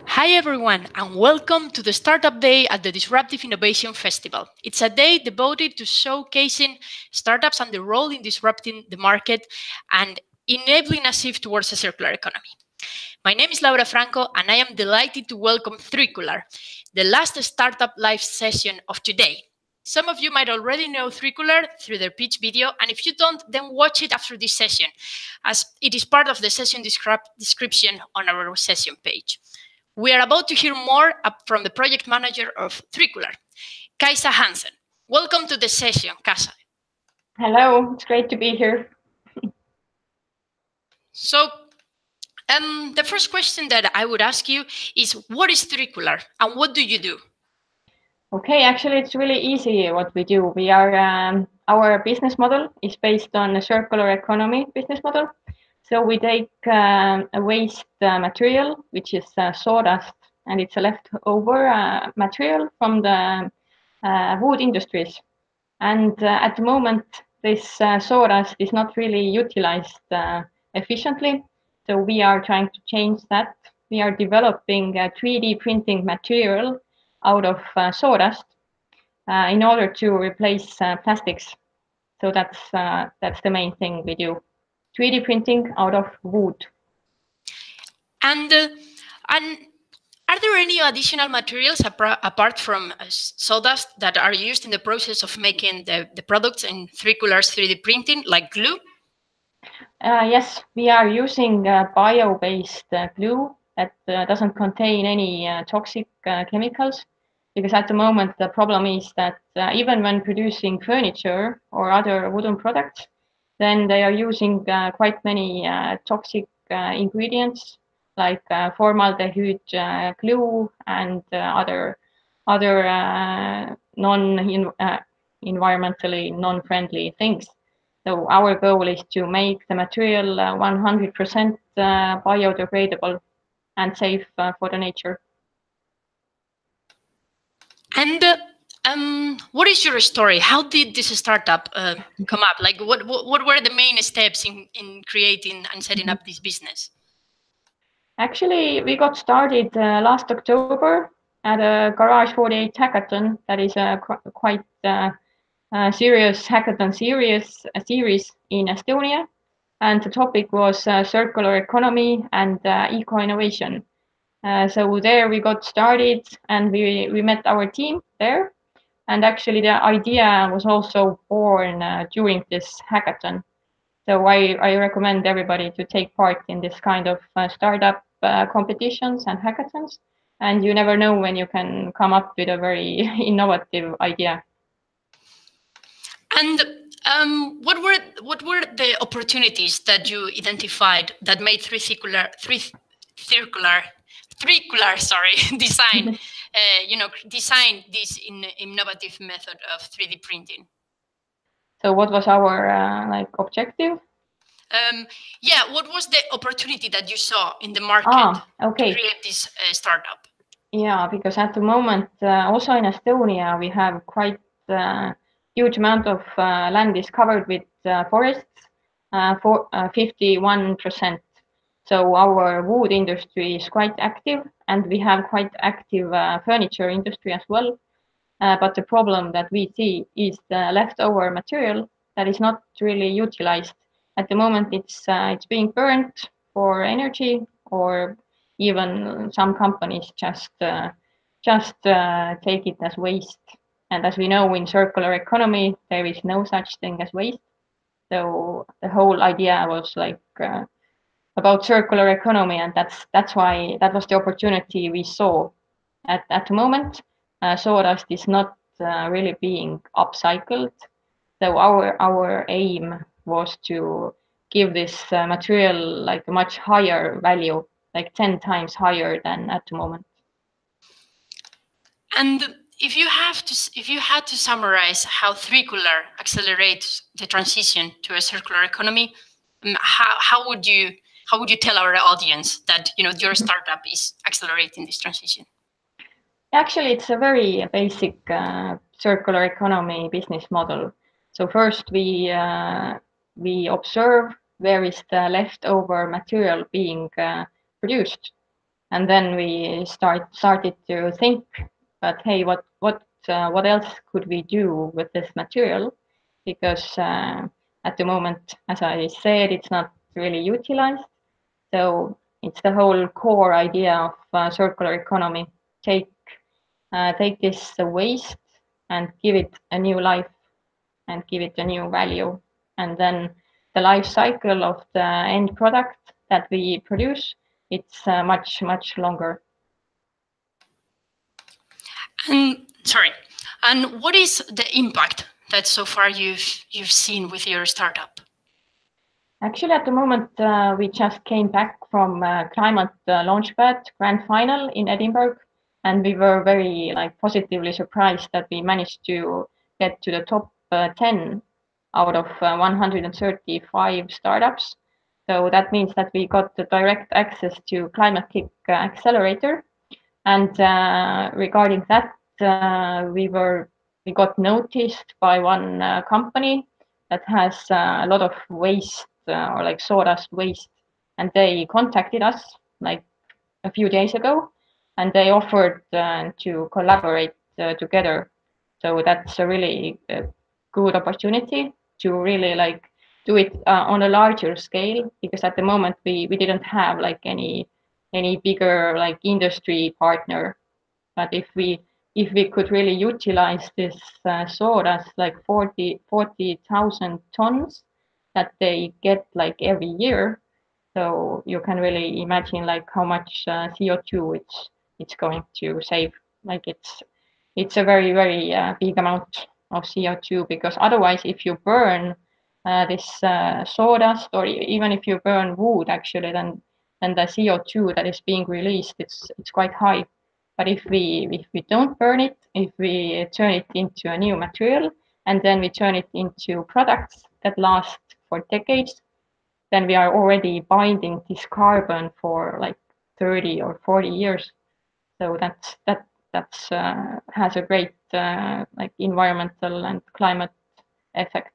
Hi everyone, and welcome to the Startup Day at the Disruptive Innovation Festival. It's a day devoted to showcasing startups and their role in disrupting the market and enabling a shift towards a circular economy. My name is Laura Franco, and I am delighted to welcome 3CULAR, the last startup live session of today. Some of you might already know 3CULAR through their pitch video, and if you don't, then watch it after this session, as it is part of the session description on our session page. We are about to hear more from the project manager of 3CULAR, Kaisa Hansen. Welcome to the session, Kaisa. Hello, it's great to be here. So, the first question that I would ask you is, what is 3CULAR and what do you do? Okay, actually, it's really easy what we do. We are our business model is based on a circular economy business model. So we take a waste material, which is sawdust, and it's a leftover material from the wood industries. And at the moment, this sawdust is not really utilized efficiently. So we are trying to change that. We are developing a 3D printing material out of sawdust in order to replace plastics. So that's the main thing we do. 3D printing out of wood. And are there any additional materials apart from sawdust that are used in the process of making the products in 3CULAR's 3D printing, like glue? Yes, we are using bio-based glue that doesn't contain any toxic chemicals, because at the moment the problem is that even when producing furniture or other wooden products, then they are using quite many toxic ingredients like formaldehyde glue and other non-environmentally non-friendly things. So our goal is to make the material 100% biodegradable and safe for the nature. And what is your story? How did this startup come up? Like, what were the main steps in creating and setting up this business? Actually, we got started last October at a Garage 48 hackathon. That is a quite serious hackathon series in Estonia. And the topic was circular economy and eco-innovation. So there we got started and we met our team there. And actually the idea was also born during this hackathon. So I recommend everybody to take part in this kind of startup competitions and hackathons. And you never know when you can come up with a very innovative idea. And what were the opportunities that you identified that made 3CULAR design design this innovative method of 3D printing? So what was our like objective? Yeah, what was the opportunity that you saw in the market to create this startup? Yeah, because at the moment, also in Estonia, we have quite huge amount of land is covered with forests, for 51%. So our wood industry is quite active, and we have quite active furniture industry as well. But the problem that we see is the leftover material that is not really utilized. At the moment, it's being burnt for energy, or even some companies just take it as waste. And as we know, in circular economy, there is no such thing as waste. So the whole idea was like about circular economy, and that's why that was the opportunity we saw at the moment. Sawdust is not really being upcycled. So our aim was to give this material like a much higher value, like 10 times higher than at the moment. And if you had to summarize how 3CULAR accelerates the transition to a circular economy, how would you tell our audience that your startup is accelerating this transition? Actually, it's a very basic circular economy business model. So first we observe where is the leftover material being produced. And then we started to think that, hey, what else could we do with this material? Because at the moment, as I said, it's not really utilized. So it's the whole core idea of circular economy. Take this waste and give it a new life and give it a new value. And then the life cycle of the end product that we produce, it's much, much longer. And sorry, and what is the impact that so far you've seen with your startup? Actually, at the moment, we just came back from Climate Launchpad Grand Final in Edinburgh, and we were very positively surprised that we managed to get to the top 10 out of 135 startups. So that means that we got the direct access to Climate Kick Accelerator. And regarding that, we got noticed by one company that has a lot of waste or sawdust waste, and they contacted us a few days ago, and they offered to collaborate together. So that's a really good opportunity to really do it on a larger scale, because at the moment we didn't have any bigger industry partner. But if we could really utilize this sawdust, 40,000 tons that they get every year, so you can really imagine how much CO2 it's going to save. It's a very, very big amount of CO2, because otherwise, if you burn this sawdust, or even if you burn wood, actually, then the CO2 that is being released, it's quite high. But if we don't burn it, if we turn it into a new material, and then we turn it into products that last for decades, then we are already binding this carbon for 30 or 40 years. So that has a great environmental and climate effect.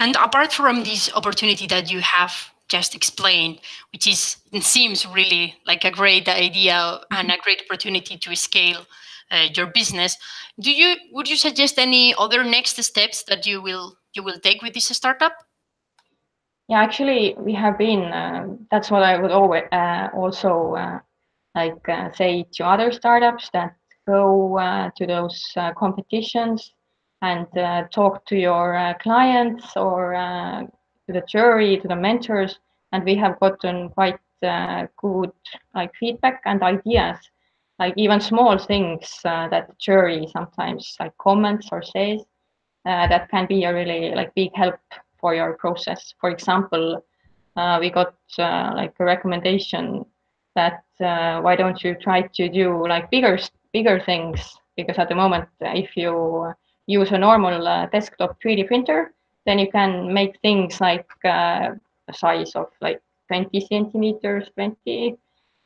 And apart from this opportunity that you have just explained, which it seems really like a great idea and a great opportunity to scale your business, would you suggest any other next steps that you will take with this startup? Yeah, actually, we have been. That's what I would always also say to other startups, that go to those competitions and talk to your clients, or to the jury, to the mentors. And we have gotten quite good feedback and ideas, even small things that the jury sometimes comments or says, that can be a really big help for your process. For example, we got a recommendation that why don't you try to do bigger things, because at the moment, if you use a normal desktop 3D printer, then you can make things a size of 20 centimeters, 20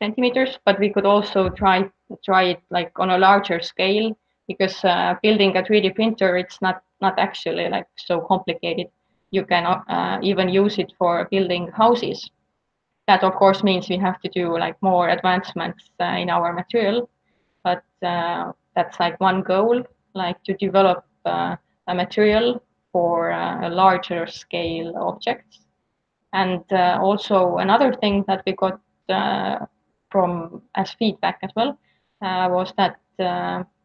centimeters. But we could also try it on a larger scale, because building a 3D printer, it's not actually so complicated. You can even use it for building houses. That of course means we have to do more advancements in our material, but that's one goal, to develop a material for a larger scale objects. And also another thing that we got from as feedback as well was that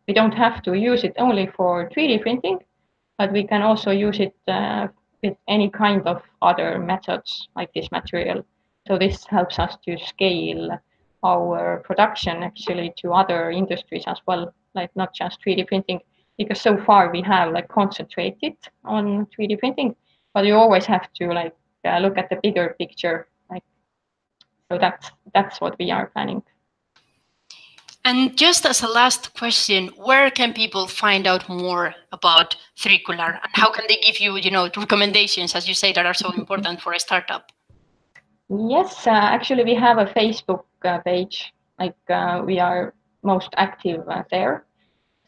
we don't have to use it only for 3D printing, but we can also use it with any kind of other methods like this material. So this helps us to scale our production actually to other industries as well, not just 3D printing, because so far we have concentrated on 3D printing, but you always have to look at the bigger picture. So that's what we are planning. And just as a last question, where can people find out more about 3CULAR, and how can they give you, recommendations, as you say, that are so important for a startup? Yes, actually, we have a Facebook page. We are most active there.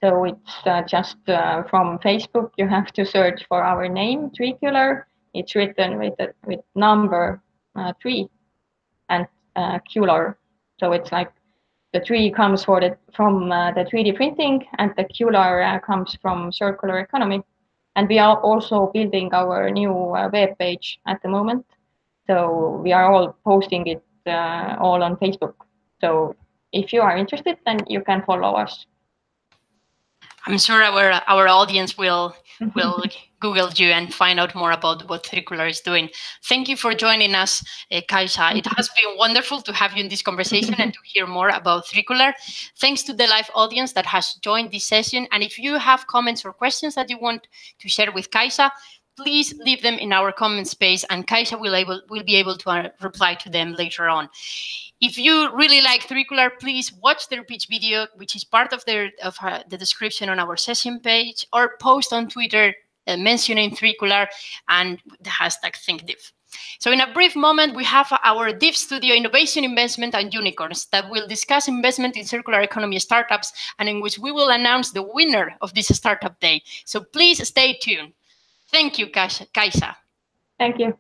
So it's just from Facebook. You have to search for our name, 3CULAR. It's written with number 3 and CULAR. So it's like the 3 comes from the 3D printing, and the CULAR comes from circular economy. And we are also building our new web page at the moment. So we are all posting it all on Facebook. So if you are interested, then you can follow us. I'm sure our audience will Google you and find out more about what 3CULAR is doing. Thank you for joining us, Kaisa. It has been wonderful to have you in this conversation and to hear more about 3CULAR. Thanks to the live audience that has joined this session. And if you have comments or questions that you want to share with Kaisa, please leave them in our comment space, and Kaisa will be able to reply to them later on. If you really like 3CULAR, please watch their pitch video, which is part of the description on our session page, or post on Twitter mentioning 3CULAR and the hashtag ThinkDiff. So in a brief moment, we have our DIF studio, Innovation, Investment, and Unicorns, that will discuss investment in circular economy startups, and in which we will announce the winner of this startup day. So please stay tuned. Thank you, Kaisa. Thank you.